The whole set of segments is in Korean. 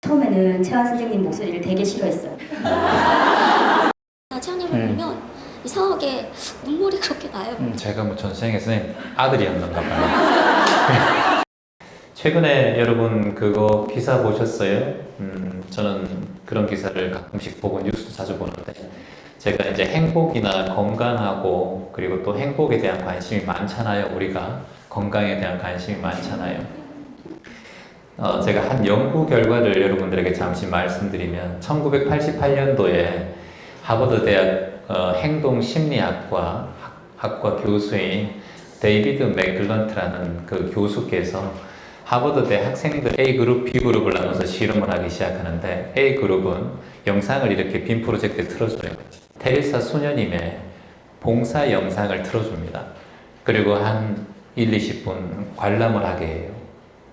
처음에는 채환 선생님 목소리를 되게 싫어했어요. 채환님을 보면 이상하게 눈물이 그렇게 나요. 제가 뭐 전생에 선생님 아들이었는가 봐요. 최근에 여러분 그거 기사 보셨어요? 저는 그런 기사를 가끔씩 보고 뉴스도 자주 보는데 제가 이제 행복이나 건강하고 그리고 또 행복에 대한 관심이 많잖아요. 우리가 건강에 대한 관심이 많잖아요. 제가 한 연구 결과를 여러분들에게 잠시 말씀드리면 1988년도에 하버드 대학 행동심리학과 학과 교수인 데이비드 맥글런트라는 그 교수께서 하버드대 학생들 A그룹, B그룹을 나눠서 실험을 하기 시작하는데 A그룹은 영상을 이렇게 빔 프로젝트에 틀어줘요. 테레사 수녀님의 봉사 영상을 틀어줍니다. 그리고 한 1, 20분 관람을 하게 해요.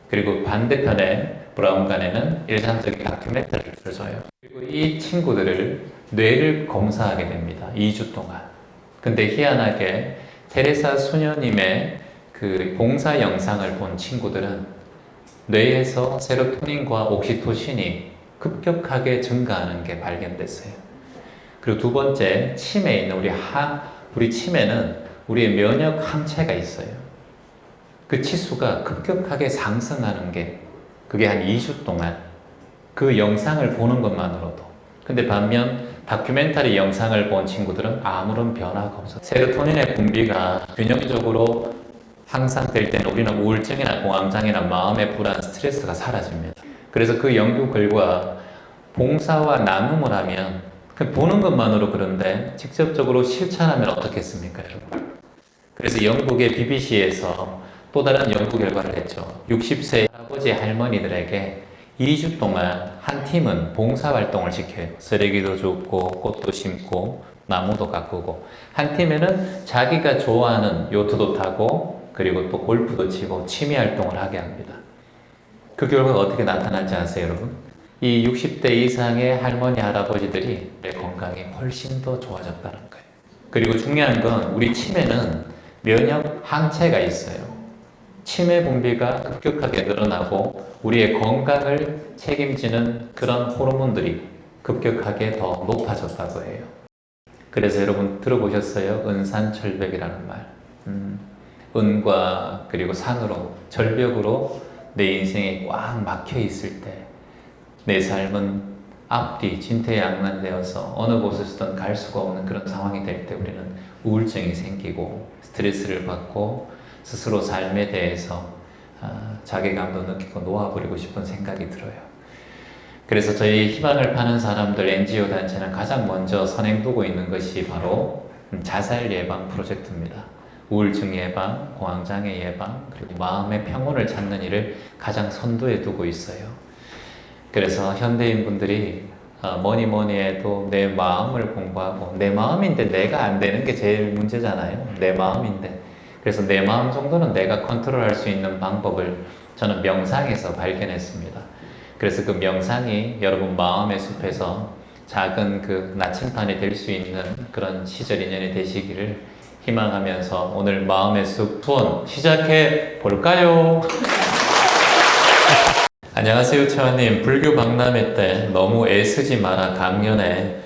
그리고 반대편에 브라운관에는 일상적인 다큐멘터리를 틀어줘요. 그리고 이 친구들을 뇌를 검사하게 됩니다. 2주 동안. 근데 희한하게 테레사 수녀님의 그 봉사 영상을 본 친구들은 뇌에서 세로토닌과 옥시토신이 급격하게 증가하는 게 발견됐어요. 그리고 두 번째, 침에 있는 우리 침에는 우리의 면역 항체가 있어요. 그 치수가 급격하게 상승하는 게 그게 한 2주 동안 그 영상을 보는 것만으로도. 근데 반면 다큐멘터리 영상을 본 친구들은 아무런 변화가 없어요. 세로토닌의 분비가 균형적으로 항상 될 때는 우리는 우울증이나 공황장애나 마음의 불안, 스트레스가 사라집니다. 그래서 그 연구 결과 봉사와 나눔을 하면 보는 것만으로 그런데 직접적으로 실천하면 어떻겠습니까, 여러분? 그래서 영국의 BBC에서 또 다른 연구 결과를 했죠. 60세 할아버지 할머니들에게 2주 동안 한 팀은 봉사활동을 시켜요. 쓰레기도 줍고 꽃도 심고 나무도 가꾸고, 한 팀에는 자기가 좋아하는 요트도 타고 그리고 또 골프도 치고 취미활동을 하게 합니다. 그 결과가 어떻게 나타날지 아세요, 여러분? 이 60대 이상의 할머니, 할아버지들이 건강이 훨씬 더 좋아졌다는 거예요. 그리고 중요한 건 우리 침에는 면역 항체가 있어요. 치매 분비가 급격하게 늘어나고 우리의 건강을 책임지는 그런 호르몬들이 급격하게 더 높아졌다고 해요. 그래서 여러분 들어보셨어요? 은산철벽이라는 말. 은과 그리고 산으로, 절벽으로 내 인생이 꽉 막혀 있을 때 내 삶은 앞뒤 진퇴양난되어서 어느 곳에서든 갈 수가 없는 그런 상황이 될 때 우리는 우울증이 생기고 스트레스를 받고 스스로 삶에 대해서 자괴감도 느끼고 놓아버리고 싶은 생각이 들어요. 그래서 저희 희망을 파는 사람들 NGO 단체는 가장 먼저 선행두고 있는 것이 바로 자살 예방 프로젝트입니다. 우울증 예방, 공황장애 예방, 그리고 마음의 평온을 찾는 일을 가장 선두에 두고 있어요. 그래서 현대인분들이 뭐니 해도 내 마음을 공부하고, 내 마음인데 내가 안 되는 게 제일 문제잖아요. 내 마음인데. 그래서 내 마음 정도는 내가 컨트롤할 수 있는 방법을 저는 명상에서 발견했습니다. 그래서 그 명상이 여러분 마음의 숲에서 작은 그 나침반이 될 수 있는 그런 시절 인연이 되시기를 희망하면서 오늘 마음의 숲 투혼 시작해 볼까요? 안녕하세요, 채환님. 불교 박람회 때 너무 애쓰지 마라 강연에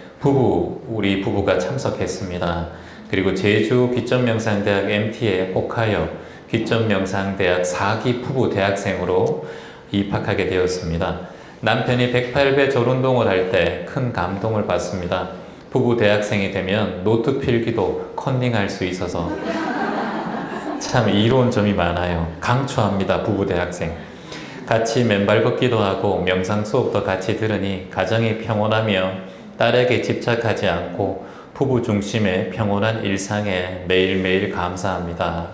우리 부부가 참석했습니다. 그리고 제주 기점명상대학 MT에 혹하여 기점명상대학 4기 부부 대학생으로 입학하게 되었습니다. 남편이 108배 졸운동을 할 때 큰 감동을 받습니다. 부부 대학생이 되면 노트 필기도 컨닝할 수 있어서 참 이로운 점이 많아요. 강추합니다, 부부 대학생. 같이 맨발 걷기도 하고 명상 수업도 같이 들으니 가정이 평온하며 딸에게 집착하지 않고 부부 중심의 평온한 일상에 매일매일 감사합니다.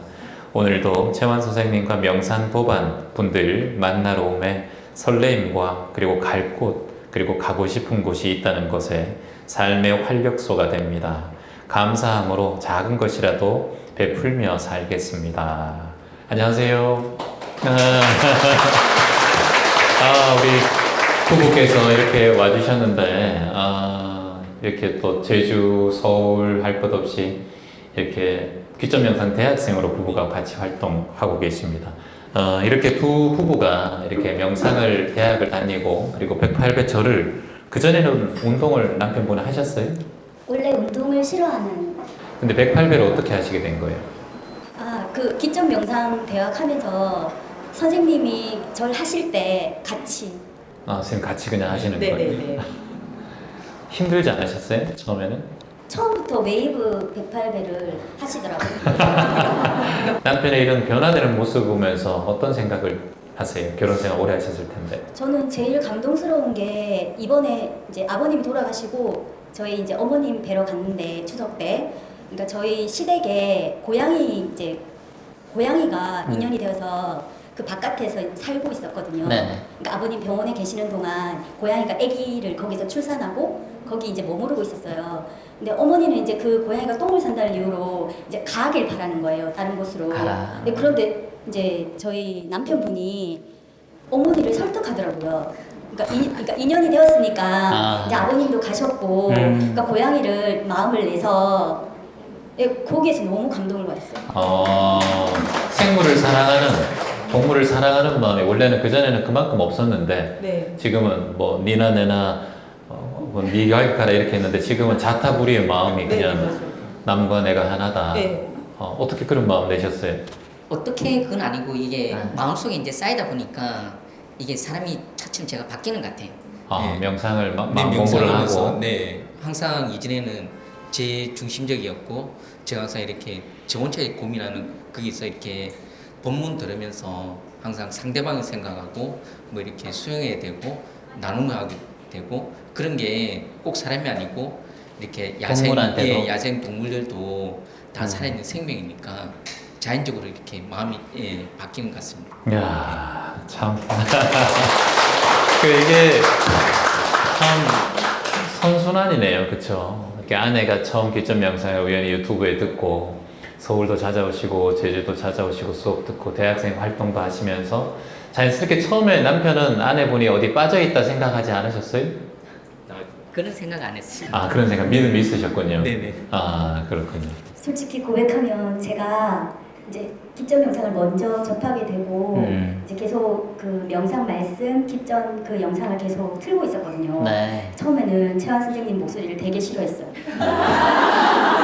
오늘도 채환 선생님과 명상 도반 분들 만나러 오매 설레임과 그리고 갈 곳, 그리고 가고 싶은 곳이 있다는 것에 삶의 활력소가 됩니다. 감사함으로 작은 것이라도 베풀며 살겠습니다. 안녕하세요. 우리 부부께서 이렇게 와주셨는데, 이렇게 또 제주, 서울 할 것 없이 이렇게 기점명상 대학생으로 부부가 같이 활동하고 계십니다. 이렇게 두 부부가 이렇게 명상을 대학을 다니고 그리고 108배 절을 그전에는 운동을 남편분이 하셨어요? 원래 운동을 싫어하는 근데 108배를 어떻게 하시게 된 거예요? 그 기점 명상 대학 하면서 선생님이 절 하실 때 같이 선생님 같이 그냥 하시는 거예요? 네네네. 힘들지 않으셨어요? 처음에는? 처음부터 웨이브 108배를 하시더라고요. 남편의 이런 변화되는 모습을 보면서 어떤 생각을 하세요? 결혼 생활 오래 하셨을 텐데. 저는 제일 감동스러운 게 이번에 이제 아버님이 돌아가시고 저희 이제 어머님 뵈러 갔는데 추석 때 그러니까 저희 시댁에 고양이가 인연이 되어서 그 바깥에서 살고 있었거든요. 네네. 그러니까 아버님 병원에 계시는 동안 고양이가 아기를 거기서 출산하고 거기 이제 머무르고 있었어요. 근데 어머니는 이제 그 고양이가 똥을 산다는 이유로 이제 가길 바라는 거예요. 다른 곳으로. 가라. 근데 그런데 이제 저희 남편분이 어머니를 설득하더라고요. 그러니까 인연이 되었으니까 이제 아버님도 가셨고 그러니까 고양이를 마음을 내서 거기에서 너무 감동을 받았어요. 생물을 사랑하는, 동물을 사랑하는 마음이 원래는 그전에는 그만큼 없었는데 네. 지금은 뭐 니나 내나 뭐 니가 할까라 이렇게 했는데 지금은 자타부리의 마음이 네, 그냥 맞아요. 남과 내가 하나다. 네. 어떻게 그런 마음 내셨어요? 어떻게 그건 아니고 이게 네. 마음속에 이제 쌓이다 보니까 이게 사람이 차츰 제가 바뀌는 것 같아요. 네. 명상을 네, 마음 공부를 명상을 하면서, 하고. 네, 항상 이전에는 제 중심적이었고 제가 항상 이렇게 저 혼자 고민하는 거기서 이렇게 본문 들으면서 항상 상대방을 생각하고 뭐 이렇게 수용해야 되고 나눔하게 되고 그런 게 꼭 사람이 아니고 이렇게 동물한테도. 야생 동물들도 다 살아있는 생명이니까 자연적으로 이렇게 마음이 바뀌는 것 같습니다. 이야, 참. 이게 참 선순환이네요. 그쵸? 이렇게 아내가 처음 기점 명상을 우연히 유튜브에 듣고 서울도 찾아오시고 제주도 찾아오시고 수업 듣고 대학생 활동도 하시면서 자연스럽게 처음에 남편은 아내분이 어디 빠져있다 생각하지 않으셨어요? 그런 생각 안 했어요. 그런 생각, 믿음이 있으셨군요. 네네. 그렇군요. 솔직히 고백하면 제가 이제 기점 명상을 먼저 접하게 되고 이제 계속 그 명상 말씀 기점 그 영상을 계속 틀고 있었거든요. 네. 처음에는 채환 선생님 목소리를 되게 싫어했어요.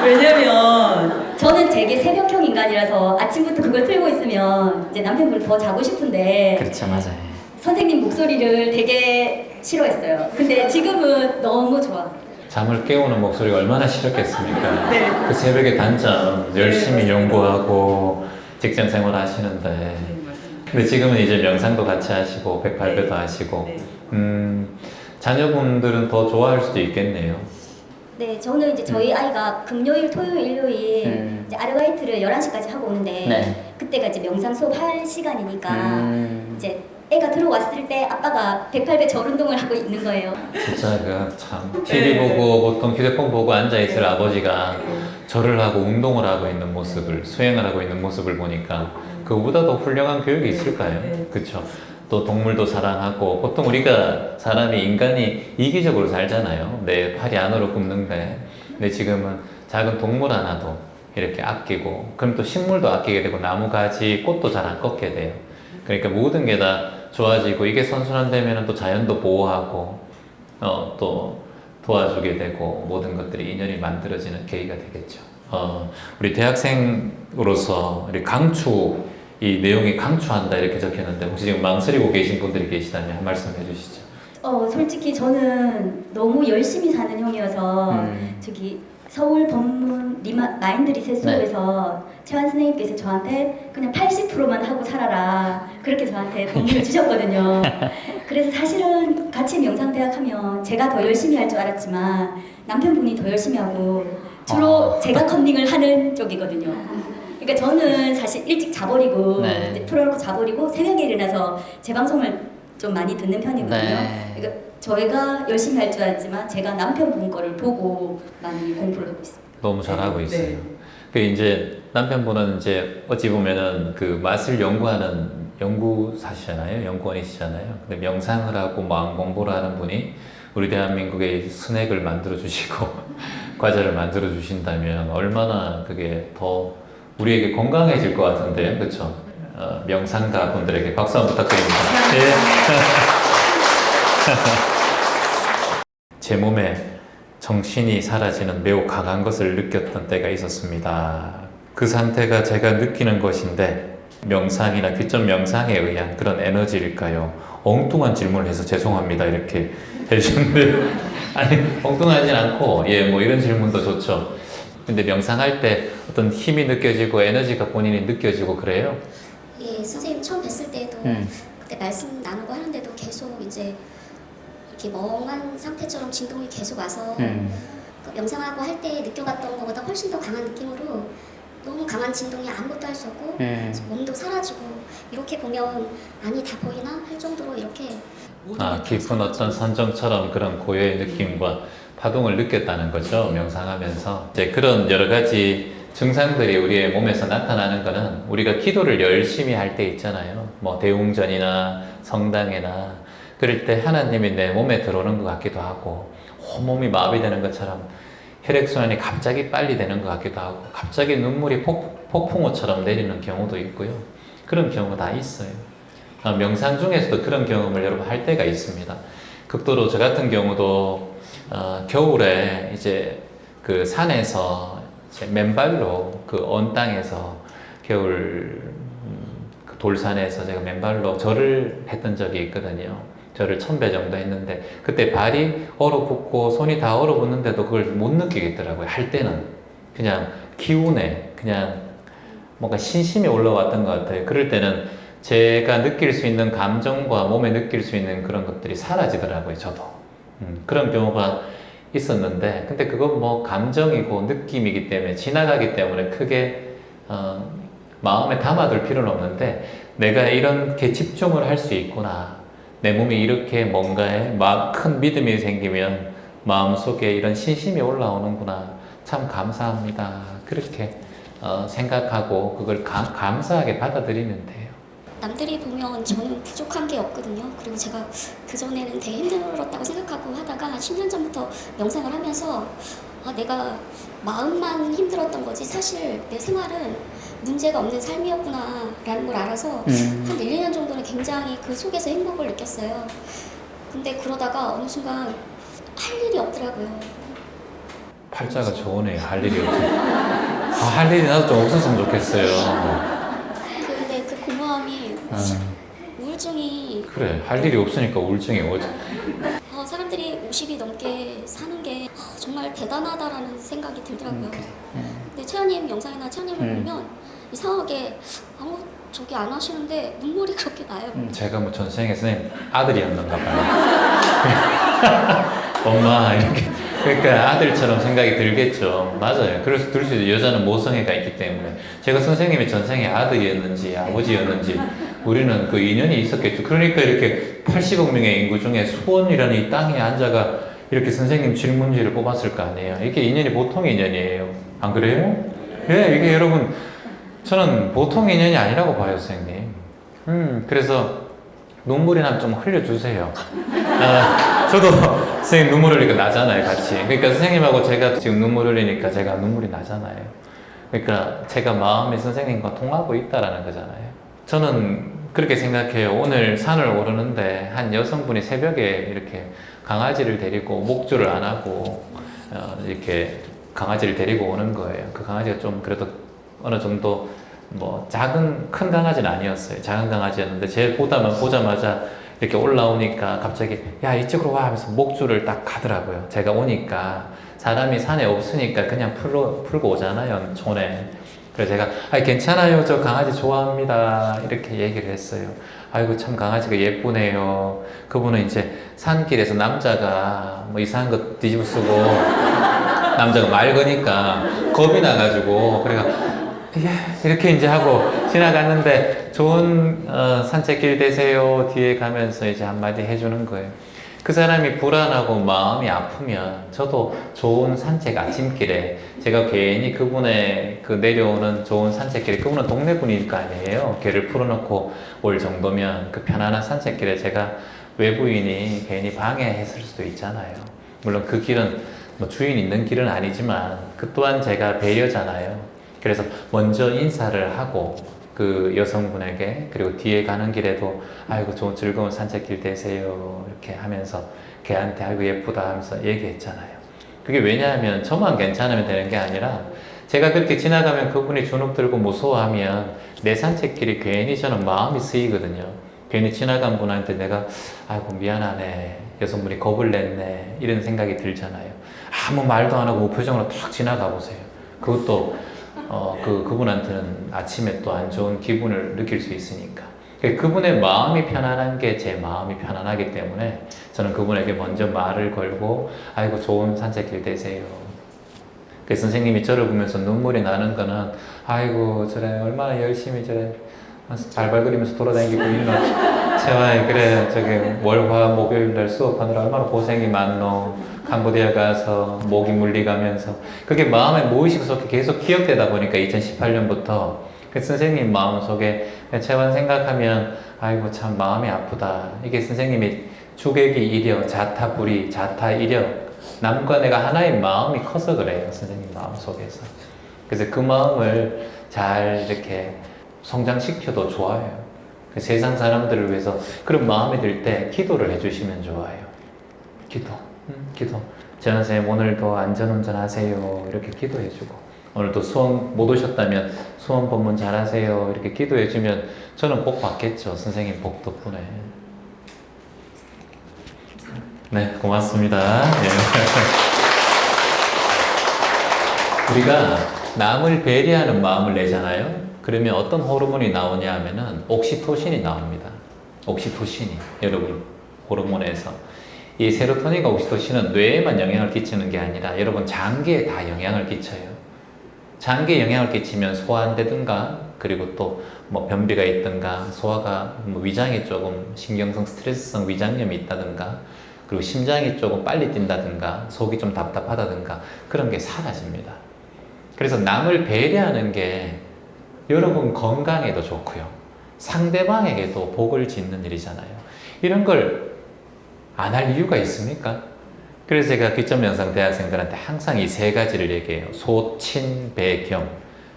왜냐면 저는 되게 새벽형 인간이라서 아침부터 그걸 틀고 있으면 이제 남편분이 더 자고 싶은데 그렇죠, 맞아요. 선생님 목소리를 되게 싫어했어요. 근데 지금은 너무 좋아. 잠을 깨우는 목소리가 얼마나 싫었겠습니까? 네. 그 새벽에 단잠 열심히 맞습니다. 연구하고 직장 생활 하시는데 네, 맞습니다. 근데 지금은 이제 명상도 같이 하시고 108배도 하시고 네. 자녀분들은 더 좋아할 수도 있겠네요. 네, 저는 이제 저희 아이가 금요일, 토요일, 일요일 이제 아르바이트를 11시까지 하고 오는데 네. 그때가 이제 명상 수업 할 시간이니까 이제 애가 들어왔을 때 아빠가 108배 절 운동을 하고 있는 거예요. 진짜 참 TV 보고 보통 휴대폰 보고 앉아있을 아버지가 절을 하고 운동을 하고 있는 모습을 수행을 하고 있는 모습을 보니까 그보다 더 훌륭한 교육이 있을까요? 네. 그렇죠. 또 동물도 사랑하고 보통 우리가 사람이 인간이 이기적으로 살잖아요. 내 팔이 안으로 굽는데 근데 지금은 작은 동물 하나도 이렇게 아끼고 그럼 또 식물도 아끼게 되고 나무 가지 꽃도 잘 안 꺾게 돼요. 그러니까 모든 게 다 좋아지고 이게 선순환되면 또 자연도 보호하고 또 도와주게 되고 모든 것들이 인연이 만들어지는 계기가 되겠죠. 우리 대학생으로서 우리 강추 이 내용이 강추한다 이렇게 적혔는데 혹시 지금 망설이고 계신 분들이 계시다면 한 말씀 해주시죠. 솔직히 저는 너무 열심히 사는 형이어서 저기 서울 법문 마인드 리셋 수업에서 채환 선생님께서 저한테 그냥 80%만 하고 살아라 그렇게 저한테 법문을 주셨거든요. 그래서 사실은 같이 명상대학 하면 제가 더 열심히 할 줄 알았지만 남편분이 더 열심히 하고 주로 제가 컨닝을 하는 쪽이거든요. 그러니까 저는 사실 일찍 자버리고 네. 이제 틀어놓고 자버리고 새벽에 일어나서 제 방송을 좀 많이 듣는 편이거든요. 네. 그러니까 저희가 열심히 할 줄 알았지만 제가 남편분 거를 보고 많이 공부를 하고 있어요. 너무 잘하고 있어요. 네. 그 이제 남편분은 이제 어찌 보면은 그 맛을 연구하는 연구사시잖아요. 연구원이시잖아요. 근데 명상을 하고 마음 공부를 하는 분이 우리 대한민국의 스낵을 만들어 주시고 과자를 만들어 주신다면 얼마나 그게 더 우리에게 건강해질 것 같은데요. 그렇죠? 명상가 분들에게 박수 한번 부탁드립니다. 예. 제 몸에 정신이 사라지는 매우 강한 것을 느꼈던 때가 있었습니다. 그 상태가 제가 느끼는 것인데 명상이나 귀점 명상에 의한 그런 에너지일까요? 엉뚱한 질문을 해서 죄송합니다 이렇게 해주셨는데 아니 엉뚱하진 않고 뭐 이런 질문도 좋죠. 근데 명상할 때 어떤 힘이 느껴지고 에너지가 본인이 느껴지고 그래요? 예, 선생님 처음 뵀을 때도 그때 말씀 나누고 하는데도 계속 이제 이렇게 멍한 상태처럼 진동이 계속 와서 그 명상하고 할 때 느껴봤던 것보다 훨씬 더 강한 느낌으로 너무 강한 진동이 아무것도 할 수 없고 그래서 몸도 사라지고 이렇게 보면 안이 다 보이나 할 정도로 이렇게 깊은 어떤 산정처럼 그런 고요의 느낌과 파동을 느꼈다는 거죠. 명상하면서 이제 그런 여러 가지 증상들이 우리의 몸에서 나타나는 거는 우리가 기도를 열심히 할 때 있잖아요. 뭐 대웅전이나 성당이나 그럴 때 하나님이 내 몸에 들어오는 것 같기도 하고 온몸이 마비되는 것처럼 혈액순환이 갑자기 빨리 되는 것 같기도 하고 갑자기 눈물이 폭풍우처럼 내리는 경우도 있고요. 그런 경우가 다 있어요. 명상 중에서도 그런 경험을 여러분 할 때가 있습니다. 극도로 저 같은 경우도 겨울에 이제 그 산에서 이제 맨발로 그 언 땅에서 겨울 그 돌산에서 제가 맨발로 절을 했던 적이 있거든요. 절을 1000배 정도 했는데 그때 발이 얼어붙고 손이 다 얼어붙는데도 그걸 못 느끼겠더라고요. 할 때는 그냥 기운에 그냥 뭔가 신심이 올라왔던 것 같아요. 그럴 때는 제가 느낄 수 있는 감정과 몸에 느낄 수 있는 그런 것들이 사라지더라고요. 저도 그런 경우가 있었는데 근데 그건 뭐 감정이고 느낌이기 때문에 지나가기 때문에 크게 마음에 담아둘 필요는 없는데 내가 이렇게 집중을 할 수 있구나, 내 몸이 이렇게 뭔가에 큰 믿음이 생기면 마음속에 이런 신심이 올라오는구나, 참 감사합니다 그렇게 생각하고 그걸 감사하게 받아들이면 돼요. 남들이 보면 저는 부족한 게 없거든요. 그리고 제가 그전에는 되게 힘들었다고 생각하고 하다가 한 10년 전부터 명상을 하면서 내가 마음만 힘들었던 거지 사실 내 생활은 문제가 없는 삶이었구나 라는 걸 알아서 한 1, 2년 정도는 굉장히 그 속에서 행복을 느꼈어요. 근데 그러다가 어느 순간 할 일이 없더라고요. 팔자가 좋으네요. 할 일이 없어요. 할 일이 나도 좀 없었으면 좋겠어요. 근데 그 공허함이 우울증이 그래, 할 일이 없으니까 우울증이 오죠. 사람들이 50이 넘게 사는 게 정말 대단하다라는 생각이 들더라고요. 근데 채연님 영상이나 채연님을 보면 이상하게 아무 저기 안 하시는데 눈물이 그렇게 나요. 제가 뭐 전생에 선생님 아들이었는가 봐요. 엄마 이렇게 그러니까 아들처럼 생각이 들겠죠. 맞아요. 그래서 들 수 있어요. 여자는 모성애가 있기 때문에. 제가 선생님이 전생에 아들이었는지 아버지였는지 우리는 그 인연이 있었겠죠. 그러니까 이렇게 80억 명의 인구 중에 수원이라는 이 땅에 앉아가 이렇게 선생님 질문지를 뽑았을 거 아니에요. 이게 인연이 보통 인연이에요. 안 그래요? 예, 이게 여러분 저는 보통 인연이 아니라고 봐요, 선생님. 그래서 눈물이 나면 좀 흘려주세요. 저도 선생님 눈물 흘리니까 나잖아요, 같이. 그러니까 선생님하고 제가 지금 눈물 흘리니까 제가 눈물이 나잖아요. 그러니까 제가 마음이 선생님과 통하고 있다라는 거잖아요. 저는 그렇게 생각해요. 오늘 산을 오르는데 한 여성분이 새벽에 이렇게 강아지를 데리고 목줄을 안 하고 이렇게 강아지를 데리고 오는 거예요. 그 강아지가 좀 그래도 어느 정도 뭐 큰 강아지는 아니었어요. 작은 강아지였는데 제 보자마자 이렇게 올라오니까 갑자기 야 이쪽으로 와 하면서 목줄을 딱 가더라고요. 제가 오니까 사람이 산에 없으니까 그냥 풀고 오잖아요, 촌에. 그래서 제가 괜찮아요, 저 강아지 좋아합니다 이렇게 얘기를 했어요. 아이고 참 강아지가 예쁘네요. 그분은 이제 산길에서 남자가 뭐 이상한 거 뒤집어 쓰고 남자가 맑으니까 겁이 나가지고 이렇게 이제 하고 지나갔는데 좋은 산책길 되세요 뒤에 가면서 이제 한마디 해주는 거예요. 그 사람이 불안하고 마음이 아프면 저도 좋은 산책 아침길에 제가 괜히 그분의 그 내려오는 좋은 산책길에 그분은 동네 분일 거 아니에요. 걔를 풀어놓고 올 정도면 그 편안한 산책길에 제가 외부인이 괜히 방해했을 수도 있잖아요. 물론 그 길은 뭐 주인 있는 길은 아니지만 그 또한 제가 배려잖아요. 그래서 먼저 인사를 하고 그 여성분에게, 그리고 뒤에 가는 길에도 아이고 좋은 즐거운 산책길 되세요 이렇게 하면서 걔한테 아이고 예쁘다 하면서 얘기했잖아요. 그게 왜냐하면 저만 괜찮으면 되는 게 아니라 제가 그렇게 지나가면 그분이 주눅 들고 무서워하면 내 산책길이 괜히 저는 마음이 쓰이거든요. 괜히 지나간 분한테 내가 아이고 미안하네, 여성분이 겁을 냈네 이런 생각이 들잖아요. 아무 말도 안 하고 무표정으로 탁 지나가 보세요. 그것도 그분한테는 아침에 또 안 좋은 기분을 느낄 수 있으니까. 그분의 마음이 편안한 게 제 마음이 편안하기 때문에 저는 그분에게 먼저 말을 걸고 아이고 좋은 산책길 되세요. 그 선생님이 저를 보면서 눈물이 나는 거는 아이고 저래 얼마나 열심히 저래 발발거리면서 돌아다니고 있노. 제발 그래 저기 월화 목요일날 수업하느라 얼마나 고생이 많노. 캄보디아 가서 모기 물리가면서 그게 마음에 무의식 속에 계속 기억되다 보니까 2018년부터 그 선생님 마음속에 채원 생각하면 아이고 참 마음이 아프다. 이게 선생님이 주객이 이려 자타불이 자타이려 남과 내가 하나의 마음이 커서 그래요. 선생님 마음속에서. 그래서 그 마음을 잘 이렇게 성장시켜도 좋아요. 세상 사람들을 위해서 그런 마음이 들 때 기도를 해주시면 좋아요. 기도. 재현 선생님 오늘도 안전운전 하세요 이렇게 기도해주고, 오늘도 수험 못 오셨다면 수험 법문 잘하세요 이렇게 기도해주면 저는 복 받겠죠. 선생님 복 덕분에. 네, 고맙습니다. 네. 우리가 남을 배려하는 마음을 내잖아요. 그러면 어떤 호르몬이 나오냐 하면은 옥시토신이 나옵니다. 옥시토신이, 여러분 호르몬에서 이 세로토닌과 옥시토신은 뇌에만 영향을 끼치는 게 아니라 여러분 장기에 다 영향을 끼쳐요. 장기에 영향을 끼치면 소화 안 되든가, 그리고 또 뭐 변비가 있든가, 소화가 뭐 위장에 조금 신경성 스트레스성 위장염이 있다든가, 그리고 심장이 조금 빨리 뛴다든가, 속이 좀 답답하다든가 그런 게 사라집니다. 그래서 남을 배려하는 게 여러분 건강에도 좋고요, 상대방에게도 복을 짓는 일이잖아요. 이런 걸 안 할 이유가 있습니까? 그래서 제가 귀점영상 대학생들한테 항상 이 세 가지를 얘기해요. 소친배겸.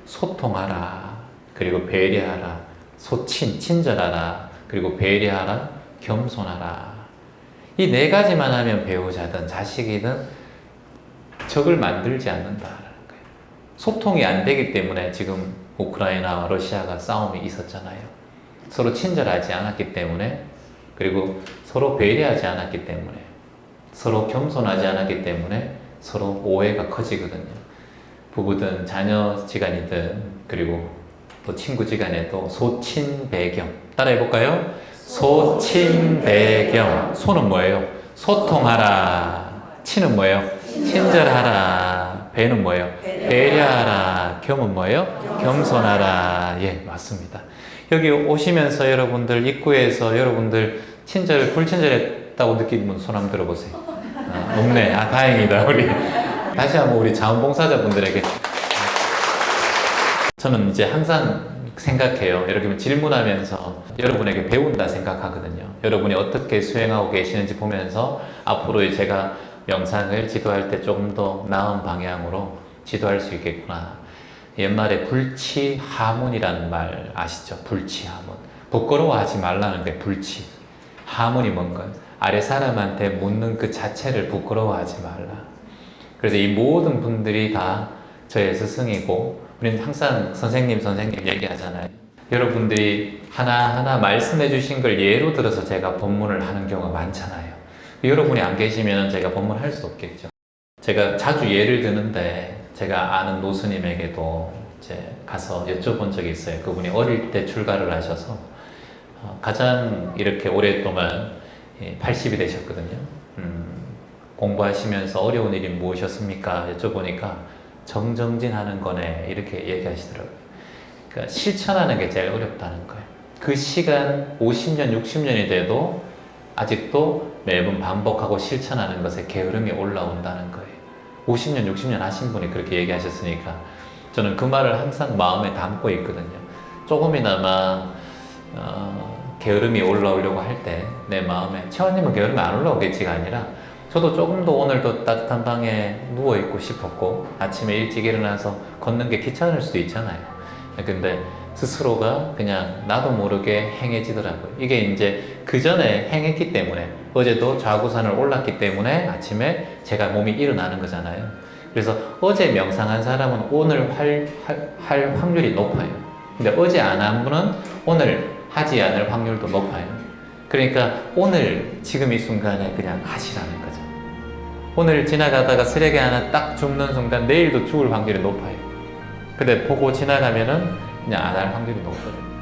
소통하라, 그리고 배려하라. 친절하라, 그리고 배려하라, 겸손하라. 이 네 가지만 하면 배우자든 자식이든 적을 만들지 않는다라는 거예요. 소통이 안 되기 때문에 지금 우크라이나와 러시아가 싸움이 있었잖아요. 서로 친절하지 않았기 때문에, 그리고 서로 배려하지 않았기 때문에, 서로 겸손하지 않았기 때문에 서로 오해가 커지거든요. 부부든 자녀지간이든, 그리고 또 친구지간에도 소친배겸. 따라해볼까요? 소친배겸. 소는 뭐예요? 소통하라. 친은 뭐예요? 친절하라. 배는 뭐예요? 배려하라. 겸은 뭐예요? 겸손하라. 예, 맞습니다. 여기 오시면서 여러분들 입구에서 여러분들 불친절했다고 느끼는 분 손 한번 들어보세요. 없네. 다행이다. 우리 다시 한번 우리 자원봉사자분들에게. 저는 이제 항상 생각해요. 여러분 질문하면서 여러분에게 배운다 생각하거든요. 여러분이 어떻게 수행하고 계시는지 보면서 앞으로 제가 명상을 지도할 때 조금 더 나은 방향으로 지도할 수 있겠구나. 옛말에 불치하문이라는 말 아시죠? 불치하문. 부끄러워하지 말라는 게 불치. 하문이 뭔가요? 아래 사람한테 묻는 그 자체를 부끄러워하지 말라. 그래서 이 모든 분들이 다 저의 스승이고, 우리는 항상 선생님 얘기하잖아요. 여러분들이 하나하나 말씀해 주신 걸 예로 들어서 제가 법문을 하는 경우가 많잖아요. 여러분이 안 계시면 제가 법문할 수 없겠죠. 제가 자주 예를 드는데, 제가 아는 노스님에게도 이제 가서 여쭤본 적이 있어요. 그분이 어릴 때 출가를 하셔서 가장 이렇게 오랫동안 80이 되셨거든요. 공부하시면서 어려운 일이 무엇이었습니까? 여쭤보니까 정정진하는 거네 이렇게 얘기하시더라고요. 그러니까 실천하는 게 제일 어렵다는 거예요. 그 시간 50년, 60년이 돼도 아직도 매번 반복하고 실천하는 것에 게으름이 올라온다는 거예요. 50년, 60년 하신 분이 그렇게 얘기하셨으니까 저는 그 말을 항상 마음에 담고 있거든요. 조금이나마 게으름이 올라오려고 할 때 내 마음에, 채원님은 게으름이 안 올라오겠지가 아니라 저도 조금 더 오늘도 따뜻한 방에 누워있고 싶었고 아침에 일찍 일어나서 걷는 게 귀찮을 수도 있잖아요. 근데 스스로가 그냥 나도 모르게 행해지더라고요. 이게 이제 그 전에 행했기 때문에, 어제도 좌구산을 올랐기 때문에 아침에 제가 몸이 일어나는 거잖아요. 그래서 어제 명상한 사람은 오늘 할 확률이 높아요. 근데 어제 안 한 분은 오늘 하지 않을 확률도 높아요. 그러니까 오늘 지금 이 순간에 그냥 하시라는 거죠. 오늘 지나가다가 쓰레기 하나 딱 줍는 순간 내일도 죽을 확률이 높아요. 근데 보고 지나가면은 그냥 안 할 확률이 높거든요.